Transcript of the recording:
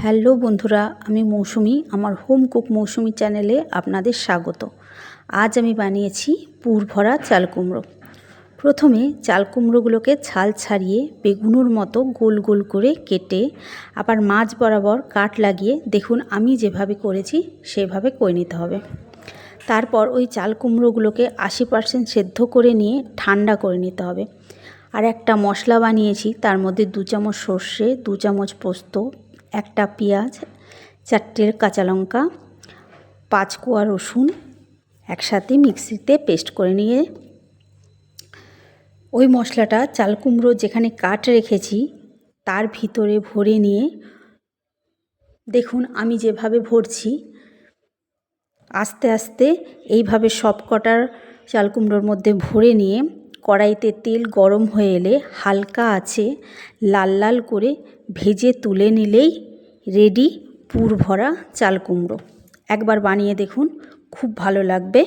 Hello বন্ধুরা, আমি মৌসুমি। আমার হোম কুক মৌসুমি চ্যানেলে আপনাদের স্বাগত। আজ আমি বানিয়েছি পুর ভরা চাল কুমড়ো। প্রথমে চাল কুমড়োগুলোকে ছাল ছাড়িয়ে বেগুনের মতো গোল গোল করে কেটে আবার মাঝ বরাবর কাট লাগিয়ে দেখুন আমি যেভাবে করেছি সেভাবে করে নিতে হবে। তারপর ওই চাল কুমড়োগুলোকে 80% সেদ্ধ করে নিয়ে ঠান্ডা করে নিতে হবে। আর একটা মশলা বানিয়েছি, তার মধ্যে 2 চামচ সর্ষে, 2 চামচ পোস্ত, একটা পেঁয়াজ, 4টে কাঁচা লঙ্কা, 5 কোয়া রসুন একসাথে মিক্সিতে পেস্ট করে নিয়ে ওই মশলাটা চাল কুমড়ো যেখানে কাট রেখেছি তার ভিতরে ভরে নিয়ে দেখুন আমি যেভাবে ভরছি আস্তে আস্তে এইভাবে সব কটার চাল কুমড়োর মধ্যে ভরে নিয়ে কড়াইতে তেল গরম হয়ে এলে হালকা আছে লাল লাল করে ভেজে তুলে নিলেই রেডি পুর ভরা চাল কুমড়ো। একবার বানিয়ে দেখুন, খুব ভালো লাগবে।